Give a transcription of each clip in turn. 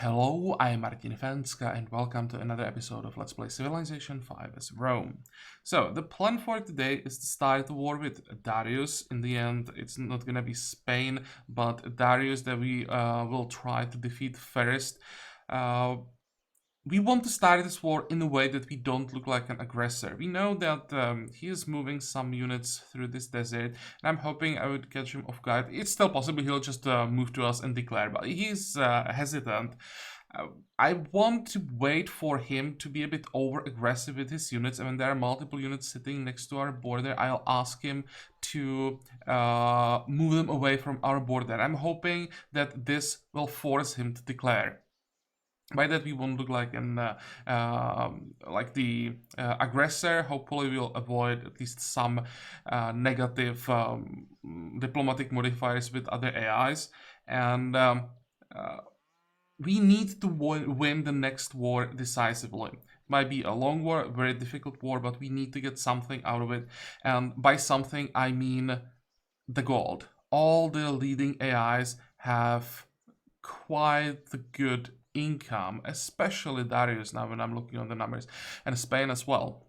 Hello, I'm Martin Fencka and welcome to another episode of Let's Play Civilization 5 as Rome. So, the plan for today is to start the war with Darius. In the end, it's not gonna be Spain, but Darius that we will try to defeat first. We want to start this war in a way that we don't look like an aggressor. We know that he is moving some units through this desert, and I'm hoping I would catch him off guard. It's still possible he'll just move to us and declare, but he's hesitant. I want to wait for him to be a bit over-aggressive with his units, and when there are multiple units sitting next to our border, I'll ask him to move them away from our border. I'm hoping that this will force him to declare. By that we won't look like an the aggressor. Hopefully we'll avoid at least some negative diplomatic modifiers with other AIs, and we need to win the next war decisively. It might be a long war, a very difficult war, but we need to get something out of it, and by something I mean the gold. All the leading AIs have quite the good income, especially Darius now when I'm looking on the numbers, and Spain as well.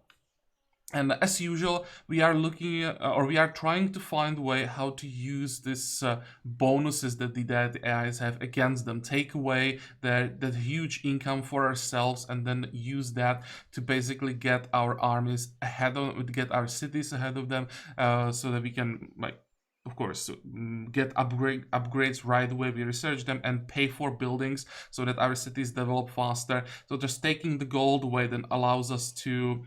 And as usual, we are looking or we are trying to find a way how to use this bonuses that the Deity AIs have against them, take away that huge income for ourselves, and then use that to basically get our armies ahead of, get our cities ahead of them, so that we can, like, of course, get upgrades right away. We research them and pay for buildings so that our cities develop faster. So just taking the gold away then allows us to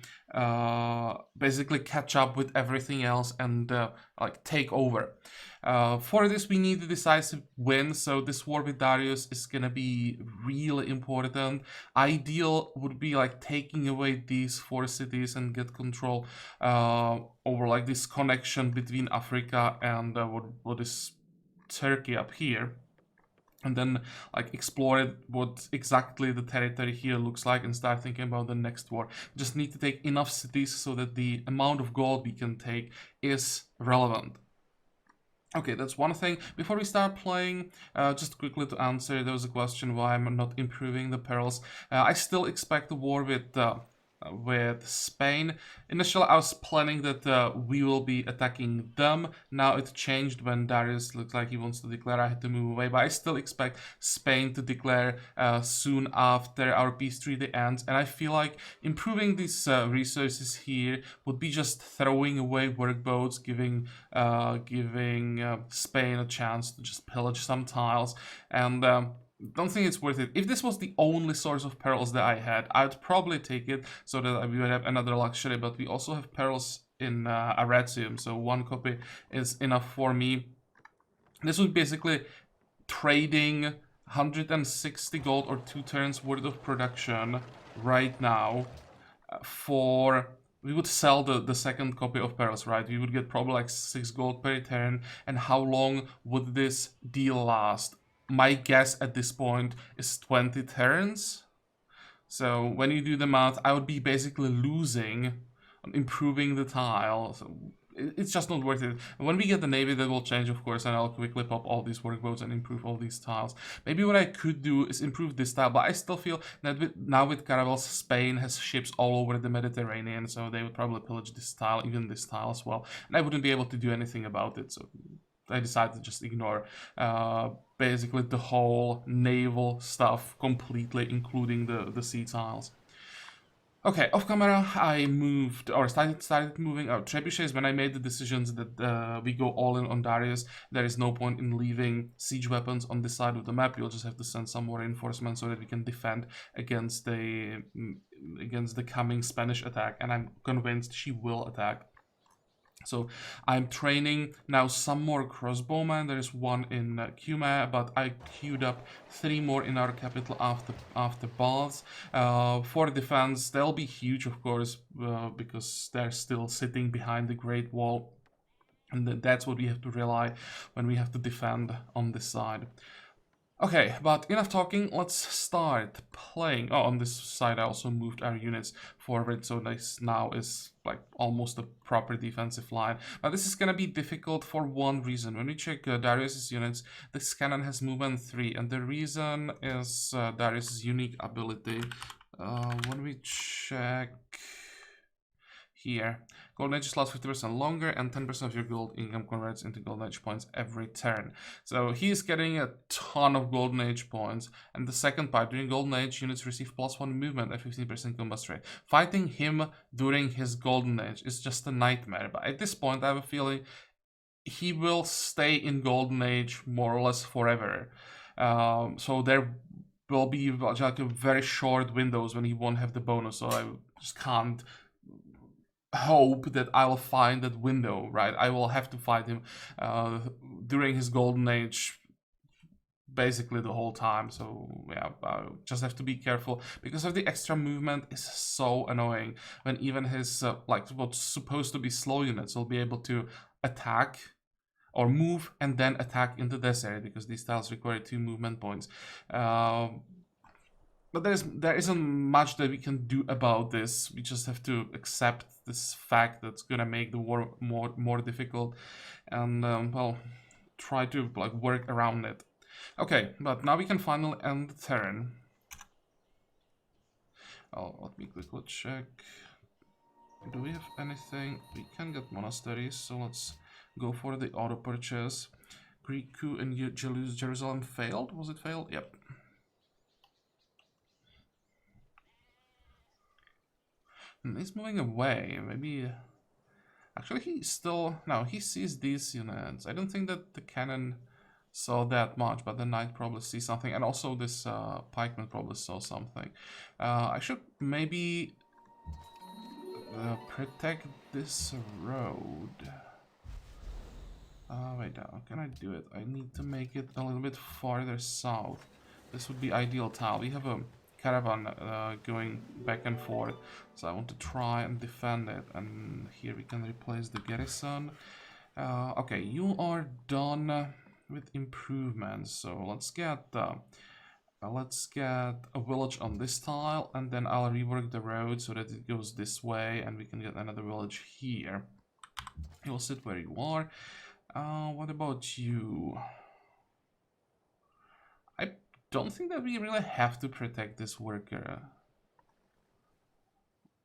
basically catch up with everything else and like take over. For this we need a decisive win, so this war with Darius is gonna be really important. Ideal would be like taking away these 4 cities and get control over like this connection between Africa and what is Turkey up here, and then like explore what exactly the territory here looks like and start thinking about the next war. Just need to take enough cities so that the amount of gold we can take is relevant. Okay, that's one thing. Before we start playing, just quickly to answer, there was a question why I'm not improving the perils. I still expect the war with Spain. Initially, I was planning that we will be attacking them. Now it changed when Darius looked like he wants to declare. I had to move away, but I still expect Spain to declare soon after our peace treaty ends. And I feel like improving these resources here would be just throwing away workboats, giving Spain a chance to just pillage some tiles, and don't think it's worth it. If this was the only source of perils that I had, I'd probably take it so that we would have another luxury, but we also have perils in Aratium, so 1 copy is enough for me. This would basically trading 160 gold or 2 turns worth of production right now for... We would sell the second copy of perils, right? We would get probably like 6 gold per turn, and how long would this deal last? My guess at this point is 20 turns. So when you do the math, I would be basically losing on improving the tile. So it's just not worth it. When we get the navy, that will change, of course, and I'll quickly pop all these workboats and improve all these tiles. Maybe what I could do is improve this tile, but I still feel that now with caravels, Spain has ships all over the Mediterranean, so they would probably pillage this tile, even this tile as well, and I wouldn't be able to do anything about it. So I decided to just ignore basically the whole naval stuff completely, including the sea tiles. Okay, off camera I moved, or started moving our trebuchets when I made the decisions that we go all in on Darius. There is no point in leaving siege weapons on this side of the map. You'll just have to send some more reinforcements so that we can defend against the coming Spanish attack, and I'm convinced she will attack. So I'm training now some more crossbowmen. There is 1 in Cumae, but I queued up 3 more in our capital after baths. For defense, they'll be huge, of course, because they're still sitting behind the Great Wall, and that's what we have to rely when we have to defend on this side. Okay, but enough talking, let's start playing. Oh, on this side I also moved our units forward, so this now is like almost a proper defensive line. But this is gonna be difficult for one reason. When we check Darius's units, this cannon has movement 3, and the reason is Darius's unique ability. When we check here, Golden Age lasts 50% longer, and 10% of your gold income converts into Golden Age points every turn. So he's getting a ton of Golden Age points. And the second part, during Golden Age, units receive +1 movement and 15% combat rate. Fighting him during his Golden Age is just a nightmare. But at this point, I have a feeling he will stay in Golden Age more or less forever. So there will be like a very short windows when he won't have the bonus. So I just can't hope that I'll find that window, right? I will have to fight him during his Golden Age basically the whole time. So yeah, I just have to be careful because of the extra movement is so annoying when even his like what's supposed to be slow units will be able to attack or move and then attack into this area because these tiles require 2 movement points. But there isn't much that we can do about this. We just have to accept this fact that's gonna make the war more difficult, and well, try to like work around it. Okay, but now we can finally end the turn. Oh, let me quickly check. Do we have anything? We can get monasteries, so let's go for the auto purchase. Greek coup in Jerusalem failed. Was it failed? Yep. He's moving away. Maybe. Actually, he still. No, he sees these units. I don't think that the cannon saw that much, but the knight probably sees something. And also, this pikeman probably saw something. I should maybe protect this road. Wait, how can I do it? I need to make it a little bit farther south. This would be ideal tile. We have a caravan going back and forth, so I want to try and defend it. And here we can replace the garrison. Okay, you are done with improvements, so let's get a village on this tile, and then I'll rework the road so that it goes this way, and we can get another village here. You'll sit where you are. What about you? I don't think that we really have to protect this worker.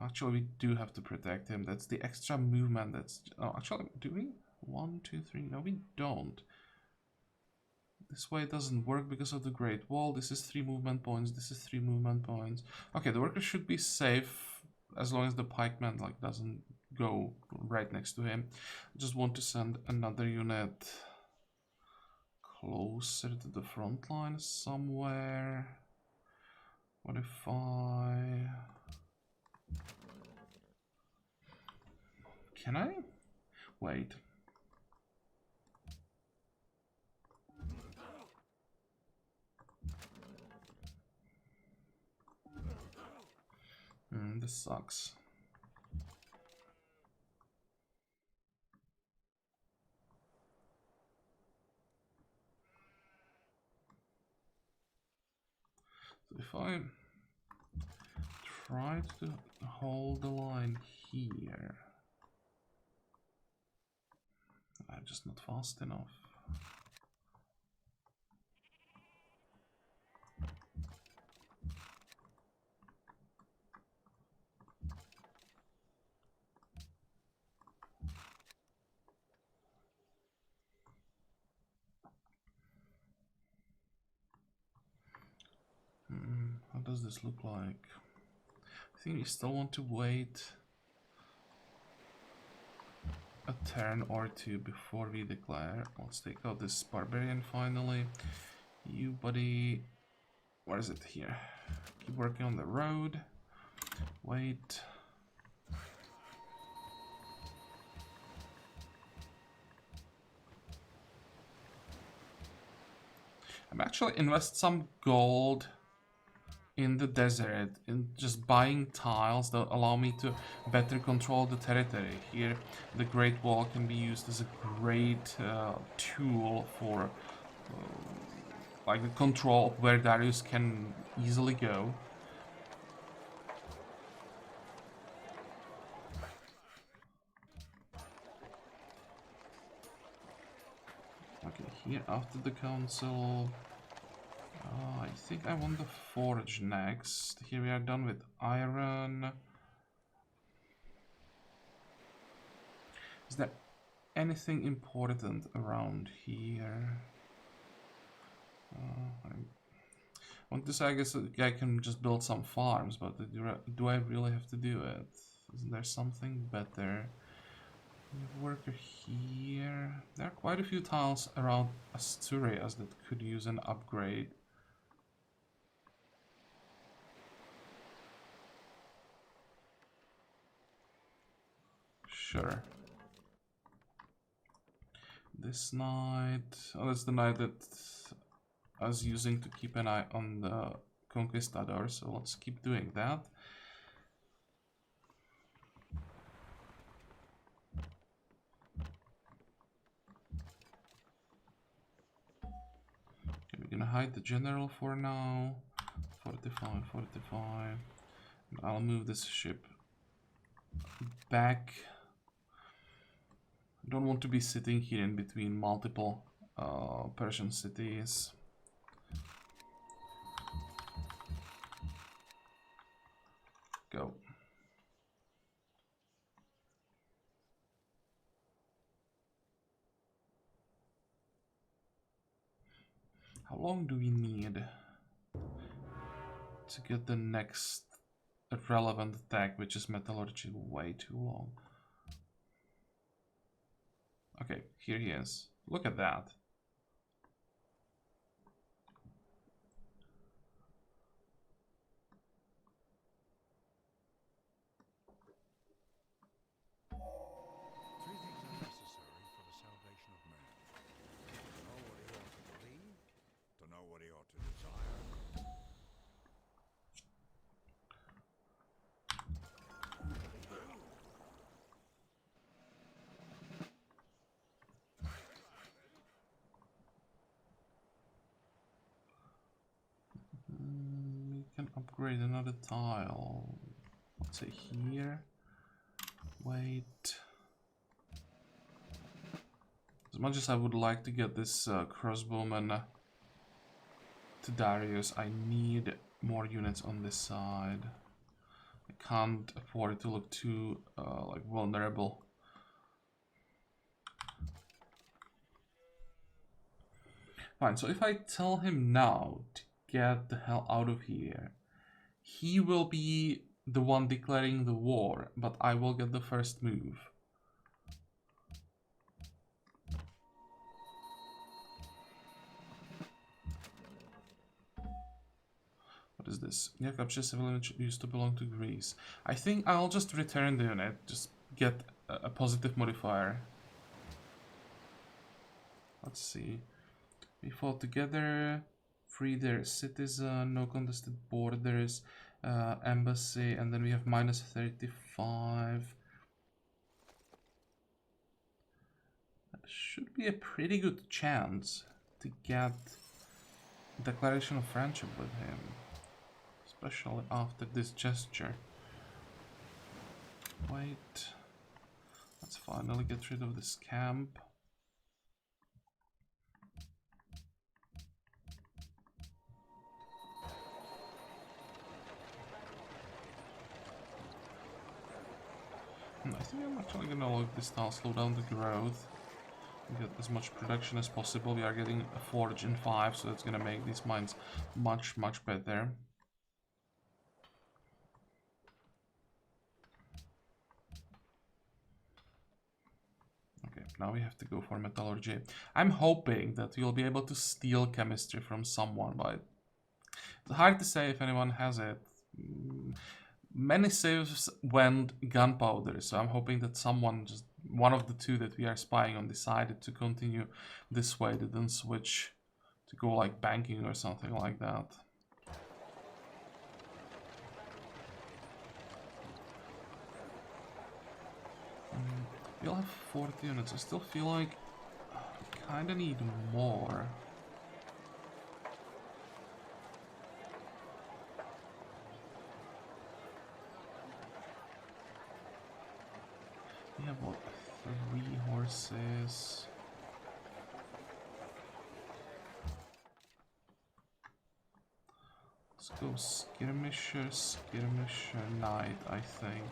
Actually, we do have to protect him. That's the extra movement. That's... Oh, actually, do we? 1, 2, 3. No, we don't. This way it doesn't work because of the Great Wall. This is 3 movement points. This is 3 movement points. Okay, the worker should be safe as long as the pikeman like doesn't go right next to him. I just want to send another unit closer to the front line somewhere. What if I... Can I? Wait. This sucks. So if I try to hold the line here, I'm just not fast enough. How does this look like? I think we still want to wait a turn or two before we declare. Let's take out this barbarian finally. You, buddy, where is it? Here. Keep working on the road. Wait. I'm actually invest some gold in the desert, in just buying tiles that allow me to better control the territory. Here, the Great Wall can be used as a great tool for like the control of where Darius can easily go. Okay, here after the council, I think I want the forge next. Here we are done with iron. Is there anything important around here? I want to say, I guess I can just build some farms, but do I really have to do it? Isn't there something better? Worker here. There are quite a few tiles around Asturias that could use an upgrade. Sure. This night... Oh, that's the night that I was using to keep an eye on the conquistador, so let's keep doing that. Okay, we're gonna hide the general for now. 45, 45. And I'll move this ship back. I don't want to be sitting here in between multiple Persian cities. Go. How long do we need to get the next relevant attack, which is metallurgy? Way too long. Okay, here he is. Look at that. We can upgrade another tile. Let's say here. Wait. As much as I would like to get this crossbowman to Darius, I need more units on this side. I can't afford it to look too like vulnerable. Fine, so if I tell him now to get the hell out of here, he will be the one declaring the war, but I will get the first move. What is this? Yakup's village used to belong to Greece. I think I'll just return the unit, just get a positive modifier. Let's see. We fought together, free their citizen, no contested borders, embassy, and then we have minus 35. That should be a pretty good chance to get declaration of friendship with him. Especially after this gesture. Wait. Let's finally get rid of this camp. I think I'm actually gonna let this tile slow down the growth. Get as much production as possible. We are getting a forge in 5, so that's gonna make these mines much better. Now we have to go for metallurgy. I'm hoping that we'll be able to steal chemistry from someone, but it's hard to say if anyone has it. Many saves went gunpowder, so I'm hoping that someone, just one of the two that we are spying on, decided to continue this way. They didn't switch to go like banking or something like that. We'll have 40 units. I still feel like I kinda need more. We have what? 3 horses. Let's go skirmisher, skirmisher, knight, I think.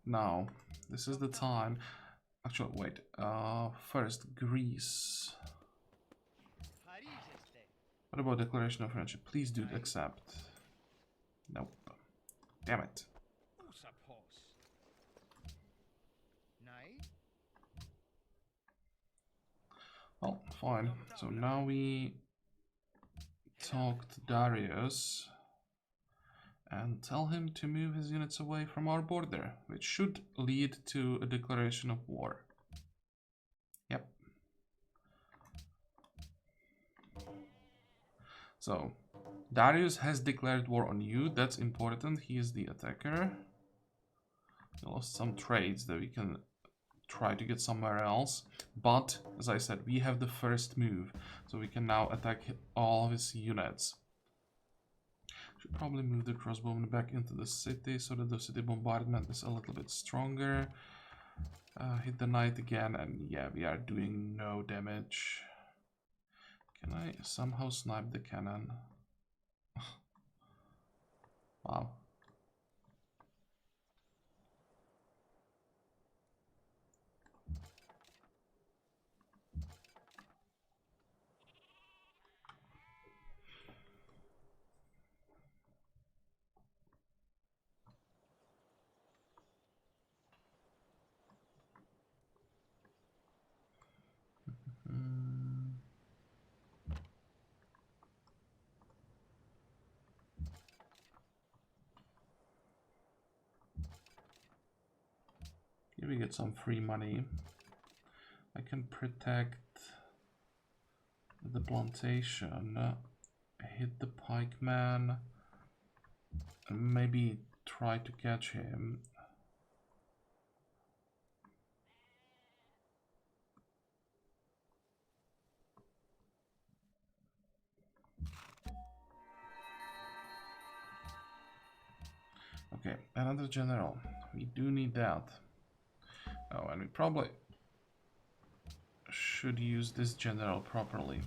Now, this is the time. Actually, wait. First, Greece. What about declaration of friendship? Please do accept. Nope. Damn it. Well, fine. So now we talk to Darius and tell him to move his units away from our border, which should lead to a declaration of war. Yep. So, Darius has declared war on you. That's important. He is the attacker. We lost some trades that we can try to get somewhere else. But, as I said, we have the first move. So we can now attack all of his units. Should probably move the crossbowmen back into the city so that the city bombardment is a little bit stronger. Hit the knight again, and yeah, we are doing no damage. Can I somehow snipe the cannon? Wow. Here we get some free money. I can protect the plantation, hit the pikeman, and maybe try to catch him. Okay, another general. We do need that. Oh, and we probably should use this general properly.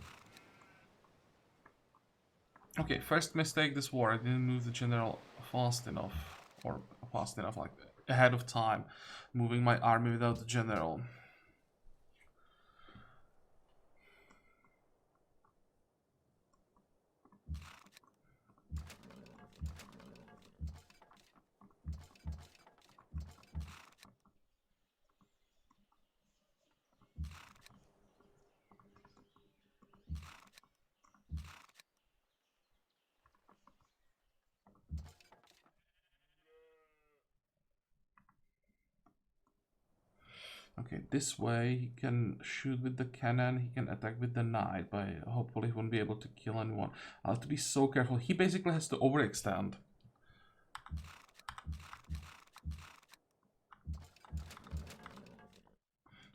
Okay, first mistake this war. I didn't move the general fast enough. Or fast enough, like ahead of time. Moving my army without the general. Okay, this way he can shoot with the cannon, he can attack with the knight, but hopefully he won't be able to kill anyone. I'll have to be so careful. He basically has to overextend.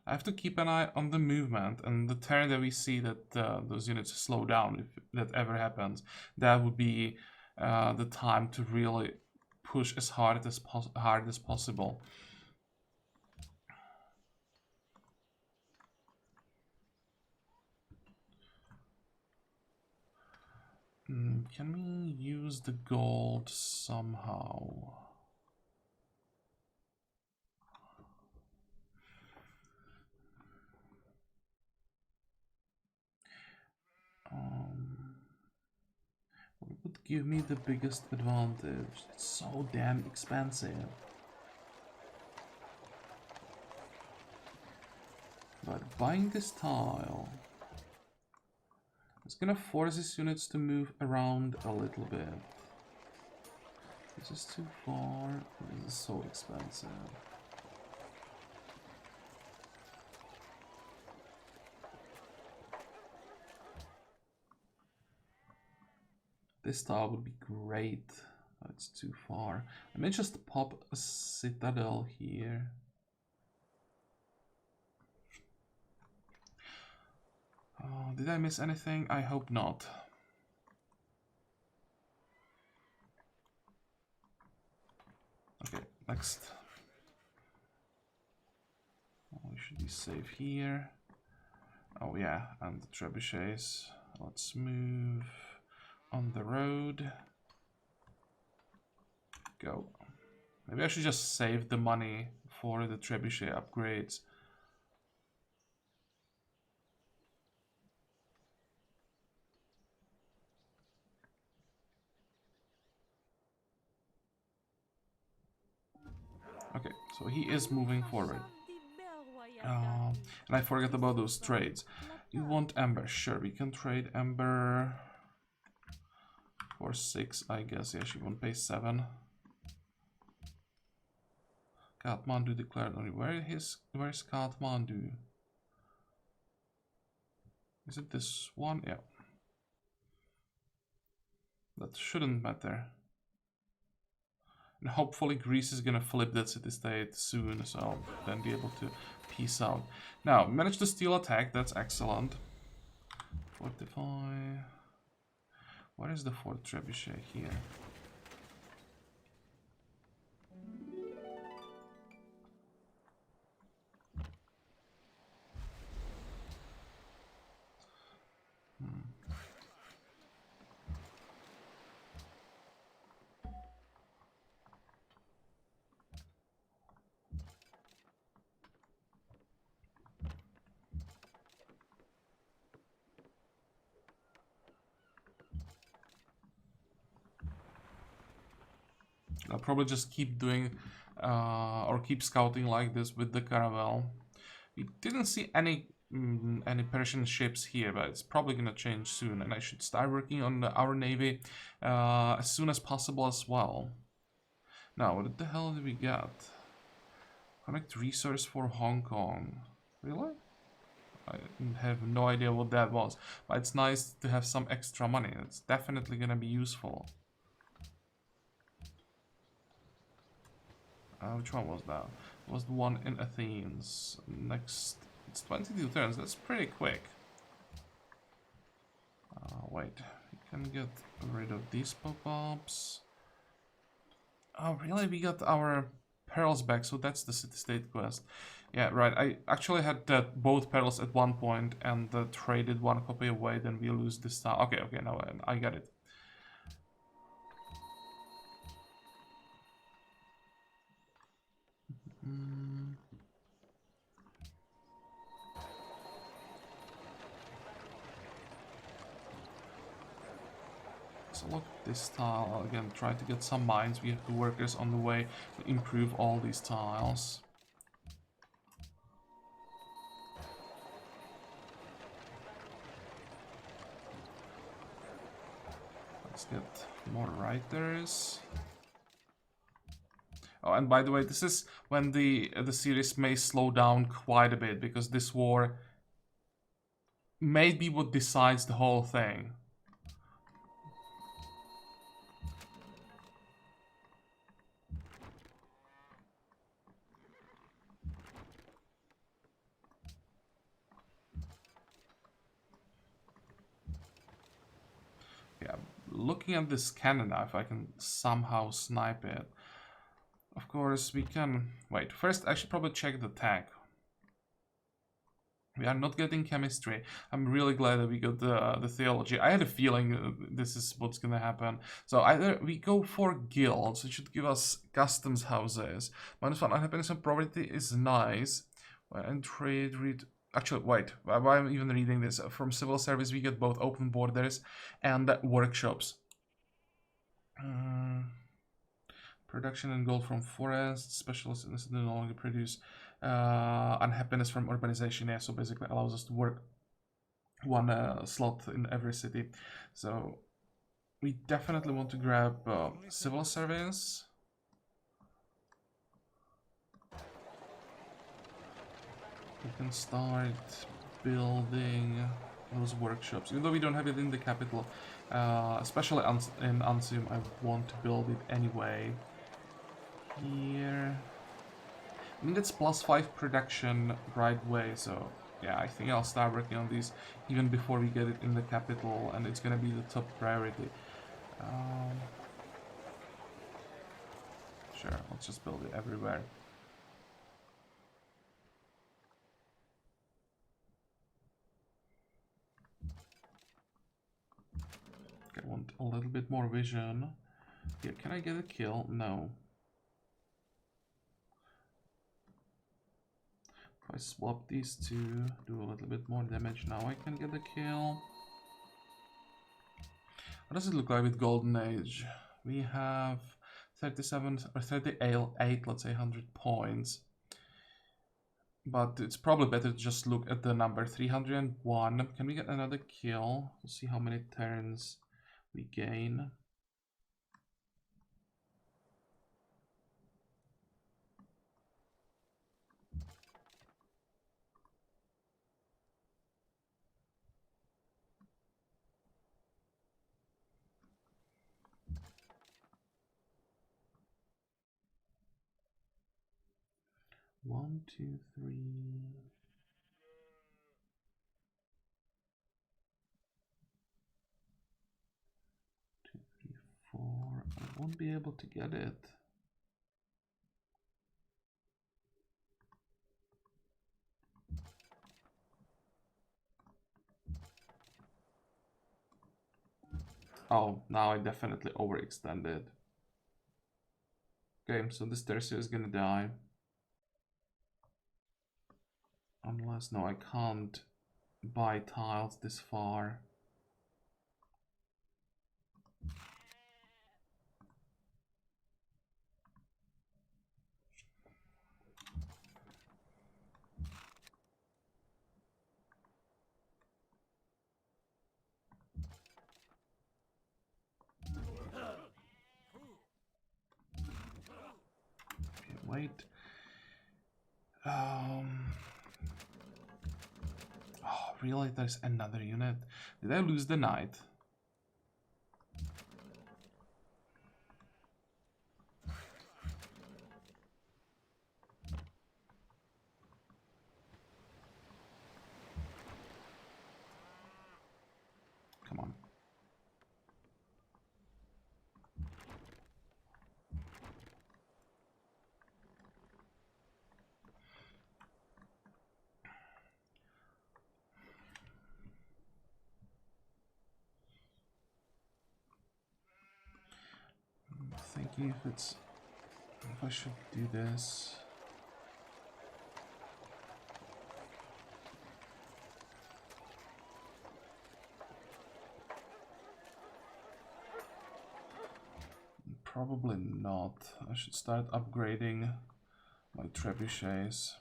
I have to keep an eye on the movement, and the turn that we see that those units slow down, if that ever happens, that would be the time to really push as hard as possible. Can we use the gold somehow? What would give me the biggest advantage? It's so damn expensive. But buying this tile, it's gonna force these units to move around a little bit. This is too far. This is so expensive. This tile would be great. Oh, it's too far. I may just pop a citadel here. Oh, did I miss anything? I hope not. Okay, Next. We should be safe here. Oh yeah, and the trebuchets. Let's move on the road. Go. Maybe I should just save the money for the trebuchet upgrades. Okay, so he is moving forward. And I forgot about those trades. You want Ember? Sure, we can trade Ember for 6, I guess. Yeah, she won't pay 7. Kathmandu declared only. Where's Kathmandu? Is it this one? Yeah. That shouldn't matter. And hopefully Greece is gonna flip that city-state soon, so I'll then be able to peace out. Now, managed to steal attack, that's excellent. Fortify. Where is the Fort Trebuchet here? I'll probably just keep doing or keep scouting like this with the caravel. We didn't see any Persian ships here, but it's probably gonna change soon, and I should start working on our navy as soon as possible as well. Now, what the hell did we get? Connect resource for Hong Kong. Really? I have no idea what that was, but it's nice to have some extra money. It's definitely gonna be useful. Which one was that? It was the one in Athens. Next, it's 22 turns. That's pretty quick. Wait, we can get rid of these pop-ups. Oh, really? We got our perils back, so that's the city-state quest. Yeah, right. I actually had both perils at one point and traded one copy away, then we lose this time. Okay, okay, now I get it. So look at this tile again. Try to get some mines. We have the workers on the way to improve all these tiles. Let's get more writers. Oh, and by the way, this is when the series may slow down quite a bit, because this war may be what decides the whole thing. Yeah, looking at this cannon now, if I can somehow snipe it. Of course, we can... Wait, first I should probably check the tag. We are not getting chemistry. I'm really glad that we got the theology. I had a feeling this is what's gonna happen. So either we go for guilds, it should give us customs houses. -1 unhappiness and poverty is nice. And trade, read... Actually, wait, why am I even reading this? From civil service we get both open borders and workshops. Production and gold from forests, specialists no longer produce unhappiness from urbanization. Yeah, so basically allows us to work one slot in every city. So we definitely want to grab civil service. We can start building those workshops, even though we don't have it in the capital. Especially in Ansium, I want to build it anyway. Here, I mean, it's +5 production right away, so yeah, I think I'll start working on these even before we get it in the capital, and it's gonna be the top priority. Sure, let's just build it everywhere. I want a little bit more vision. Yeah, can I get a kill? No. If I swap these two, do a little bit more damage, now I can get a kill. What does it look like with Golden Age? We have 37 or 38, let's say 100 points. But it's probably better to just look at the number 301. Can we get another kill? We'll see how many turns we gain. One, two, three. 2, 3, 4. I won't be able to get it. Oh, now I definitely overextended. Okay, so this tertiary is gonna die. Unless, no, I can't buy tiles this far. Okay, wait. Oh, really? There's another unit. Did I lose the knight? Come on. I'm thinking if I should do this. Probably not. I should start upgrading my trebuchets.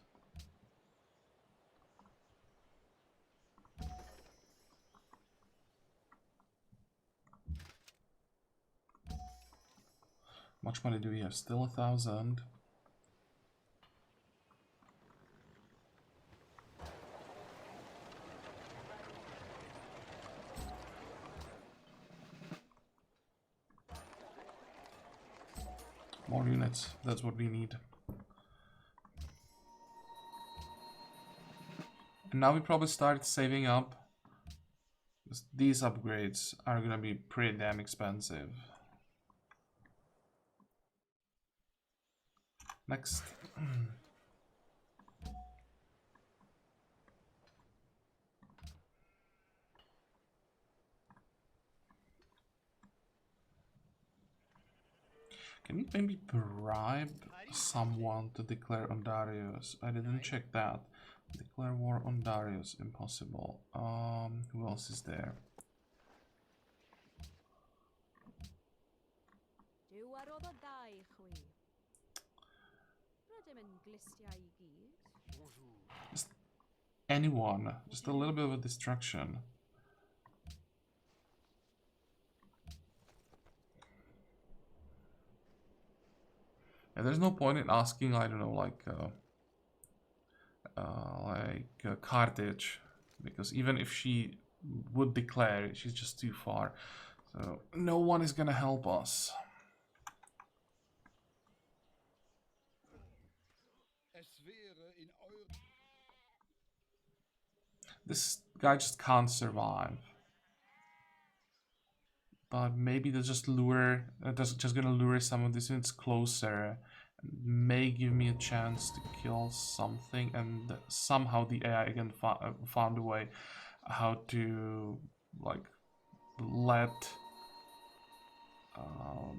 Much money do we have? Still 1,000. More units, that's what we need. And now we probably start saving up. These upgrades are gonna be pretty damn expensive. Next. Can we maybe bribe someone to declare on Darius? I didn't check that. Declare war on Darius, impossible. Who else is there? Just anyone, just a little bit of a distraction. And there's no point in asking, I don't know, like Carthage, because even if she would declare it, she's just too far. So no one is gonna help us. This guy just can't survive. But maybe they're just just gonna lure some of these units closer. may give me a chance to kill something, and somehow the AI again found a way how to like let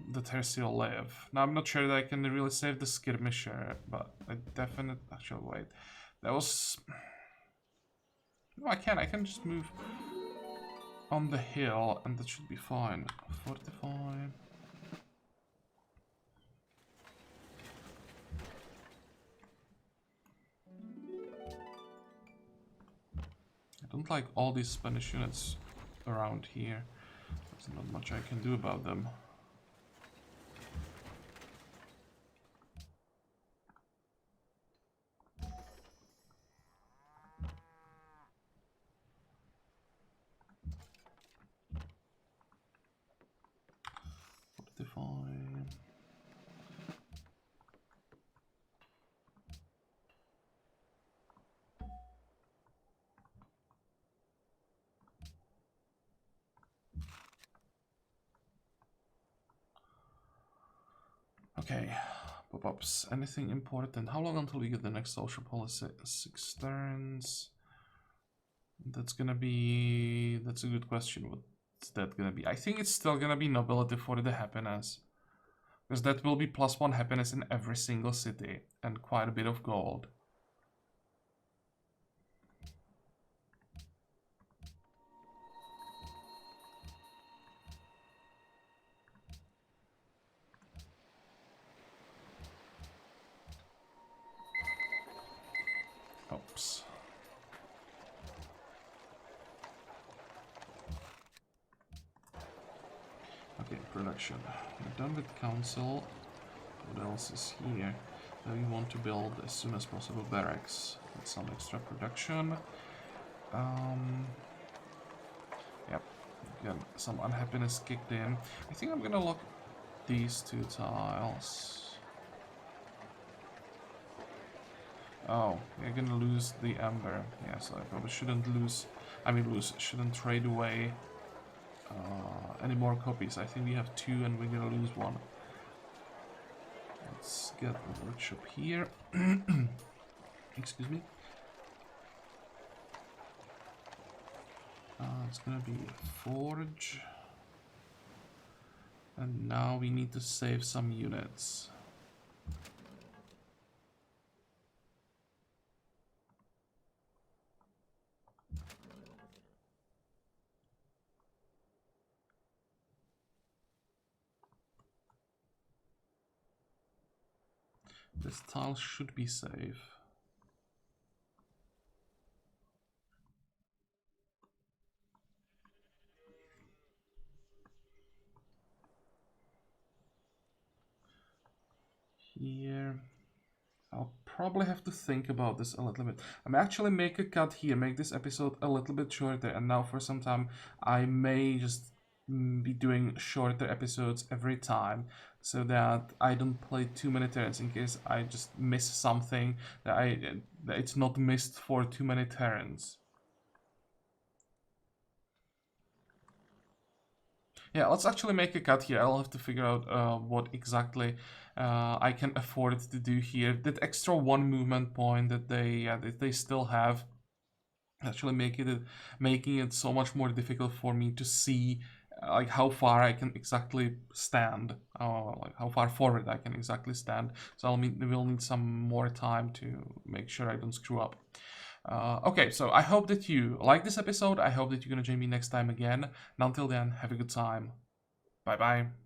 the Tercio live. Now I'm not sure that I can really save the skirmisher, but I definitely actually wait. That was no, I can just move on the hill and that should be fine. Fortify. I don't like all these Spanish units around here. There's not much I can do about them. Fortify. Okay, pop-ups. Anything important? How long until we get the next social policy? 6 turns. That's a good question. What's that gonna be? I think it's still gonna be nobility for the happiness. Because that will be +1 happiness in every single city. And quite a bit of gold. Oops. Okay, production. We're done with council. What else is here? Now we want to build as soon as possible barracks with some extra production. Yep. Again, some unhappiness kicked in. I think I'm gonna lock these 2 tiles. Oh, we're gonna lose the Ember. Yeah, so I probably shouldn't shouldn't trade away any more copies. I think we have 2 and we're gonna lose 1. Let's get the workshop here. Excuse me. It's gonna be forge. And now we need to save some units. This tile should be safe. Here. I'll probably have to think about this a little bit. I'm actually make a cut here, make this episode a little bit shorter, and now for some time I may just be doing shorter episodes every time so that I don't play too many turns in case I just miss something that it's not missed for too many turns. Yeah, let's actually make a cut here. I'll have to figure out what exactly I can afford to do here. That extra 1 movement point that they still have, actually making it so much more difficult for me to see like how far I can exactly stand, like how far forward I can exactly stand. So we'll need some more time to make sure I don't screw up. Okay, so I hope that you like this episode. I hope that you're gonna join me next time again. And until then, have a good time. Bye bye.